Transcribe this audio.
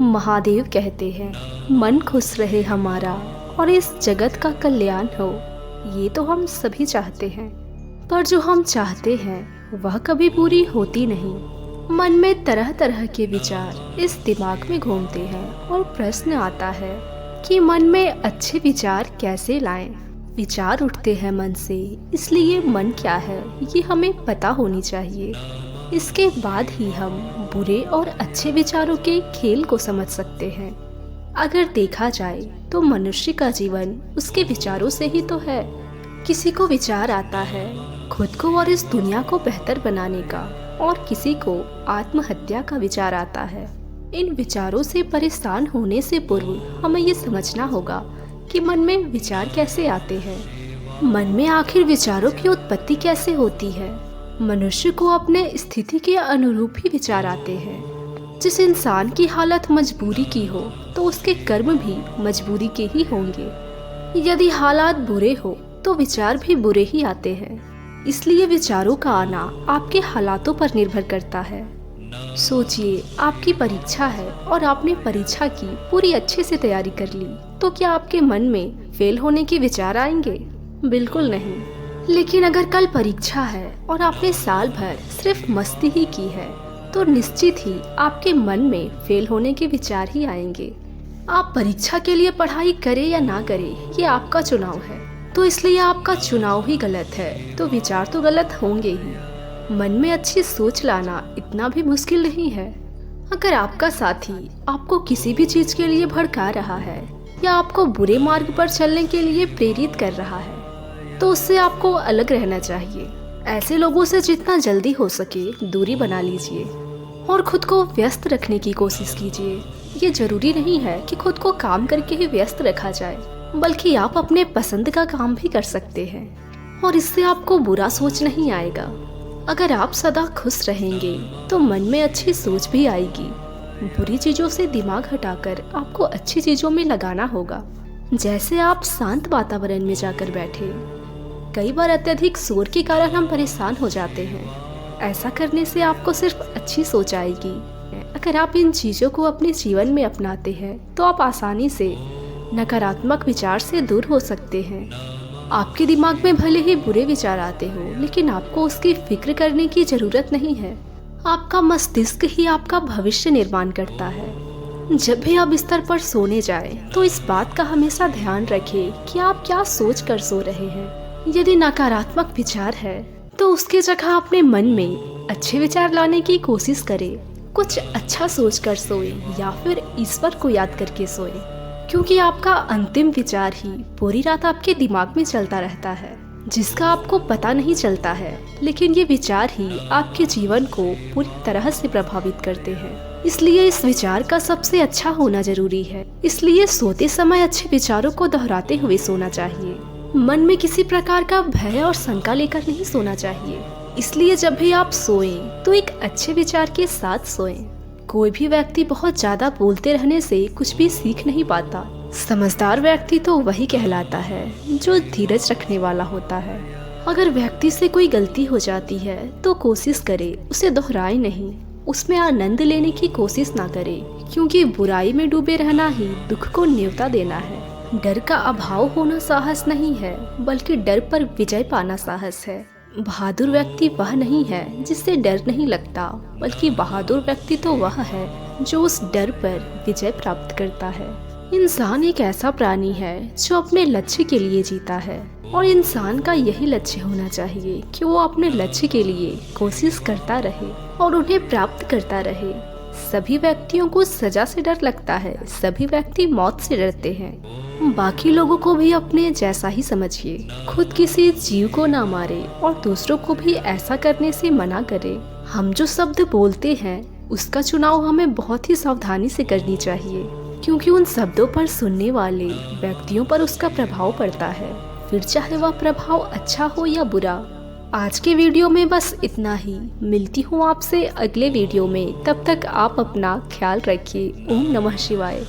महादेव कहते हैं, मन खुश रहे हमारा और इस जगत का कल्याण हो। ये तो हम सभी चाहते हैं, पर जो हम चाहते हैं वह कभी पूरी होती नहीं। मन में तरह तरह के विचार इस दिमाग में घूमते हैं और प्रश्न आता है कि मन में अच्छे विचार कैसे लाएं। विचार उठते हैं मन से, इसलिए मन क्या है ये हमें पता होनी चाहिए। इसके बाद ही हम बुरे और अच्छे विचारों के खेल को समझ सकते हैं। अगर देखा जाए तो मनुष्य का जीवन उसके विचारों से ही तो है। किसी को विचार आता है खुद को और इस दुनिया को बेहतर बनाने का, और किसी को आत्महत्या का विचार आता है। इन विचारों से परेशान होने से पूर्व हमें ये समझना होगा कि मन में विचार कैसे आते हैं। मन में आखिर विचारों की उत्पत्ति कैसे होती है। मनुष्य को अपने स्थिति के अनुरूप ही विचार आते हैं। जिस इंसान की हालत मजबूरी की हो तो उसके कर्म भी मजबूरी के ही होंगे। यदि हालात बुरे हो तो विचार भी बुरे ही आते हैं। इसलिए विचारों का आना आपके हालातों पर निर्भर करता है। सोचिए, आपकी परीक्षा है और आपने परीक्षा की पूरी अच्छे से तैयारी कर ली, तो क्या आपके मन में फेल होने के विचार आएंगे? बिल्कुल नहीं। लेकिन अगर कल परीक्षा है और आपने साल भर सिर्फ मस्ती ही की है, तो निश्चित ही आपके मन में फेल होने के विचार ही आएंगे। आप परीक्षा के लिए पढ़ाई करें या ना करें, ये आपका चुनाव है। तो इसलिए आपका चुनाव ही गलत है तो विचार तो गलत होंगे ही। मन में अच्छी सोच लाना इतना भी मुश्किल नहीं है। अगर आपका साथी आपको किसी भी चीज के लिए भड़का रहा है या आपको बुरे मार्ग पर चलने के लिए प्रेरित कर रहा है, तो उससे आपको अलग रहना चाहिए। ऐसे लोगों से जितना जल्दी हो सके दूरी बना लीजिए और खुद को व्यस्त रखने की कोशिश कीजिए। ये जरूरी नहीं है कि खुद को काम करके ही व्यस्त रखा जाए, बल्कि आप अपने पसंद का काम भी कर सकते हैं और इससे आपको बुरा सोच नहीं आएगा। अगर आप सदा खुश रहेंगे तो मन में अच्छी सोच भी आएगी। बुरी चीजों से दिमाग हटाकर आपको अच्छी चीजों में लगाना होगा। जैसे आप शांत वातावरण में जाकर बैठे। कई बार अत्यधिक शोर के कारण हम परेशान हो जाते हैं। ऐसा करने से आपको सिर्फ अच्छी सोच आएगी। अगर आप इन चीजों को अपने जीवन में अपनाते हैं तो आप आसानी से नकारात्मक विचार से दूर हो सकते हैं। आपके दिमाग में भले ही बुरे विचार आते हो, लेकिन आपको उसकी फिक्र करने की जरूरत नहीं है। आपका मस्तिष्क ही आपका भविष्य निर्माण करता है। जब भी आप बिस्तर पर सोने जाएं, तो इस बात का हमेशा ध्यान रखें कि आप क्या सोच कर सो रहे हैं। यदि नकारात्मक विचार है तो उसकी जगह अपने मन में अच्छे विचार लाने की कोशिश करें। कुछ अच्छा सोच कर सोए या फिर ईश्वर को याद करके सोए, क्योंकि आपका अंतिम विचार ही पूरी रात आपके दिमाग में चलता रहता है, जिसका आपको पता नहीं चलता है। लेकिन ये विचार ही आपके जीवन को पूरी तरह से प्रभावित करते हैं। इसलिए इस विचार का सबसे अच्छा होना जरूरी है। इसलिए सोते समय अच्छे विचारों को दोहराते हुए सोना चाहिए। मन में किसी प्रकार का भय और शंका लेकर नहीं सोना चाहिए। इसलिए जब भी आप सोएं तो एक अच्छे विचार के साथ सोएं। कोई भी व्यक्ति बहुत ज्यादा बोलते रहने से कुछ भी सीख नहीं पाता। समझदार व्यक्ति तो वही कहलाता है जो धीरज रखने वाला होता है। अगर व्यक्ति से कोई गलती हो जाती है तो कोशिश करे उसे दोहराए नहीं, उसमें आनंद लेने की कोशिश ना करे, क्योंकि बुराई में डूबे रहना ही दुख को न्योता देना है। डर का अभाव होना साहस नहीं है, बल्कि डर पर विजय पाना साहस है। बहादुर व्यक्ति वह नहीं है जिससे डर नहीं लगता, बल्कि बहादुर व्यक्ति तो वह है जो उस डर पर विजय प्राप्त करता है। इंसान एक ऐसा प्राणी है जो अपने लक्ष्य के लिए जीता है, और इंसान का यही लक्ष्य होना चाहिए कि वो अपने लक्ष्य के लिए कोशिश करता रहे और उन्हें प्राप्त करता रहे। सभी व्यक्तियों को सजा से डर लगता है, सभी व्यक्ति मौत से डरते हैं। बाकी लोगों को भी अपने जैसा ही समझिए। खुद किसी जीव को ना मारे और दूसरों को भी ऐसा करने से मना करे। हम जो शब्द बोलते हैं उसका चुनाव हमें बहुत ही सावधानी से करनी चाहिए, क्योंकि उन शब्दों पर सुनने वाले व्यक्तियों पर उसका प्रभाव पड़ता है, फिर चाहे वह प्रभाव अच्छा हो या बुरा। आज के वीडियो में बस इतना ही। मिलती हूँ आपसे अगले वीडियो में। तब तक आप अपना ख्याल रखिए। ओम नमः शिवाय।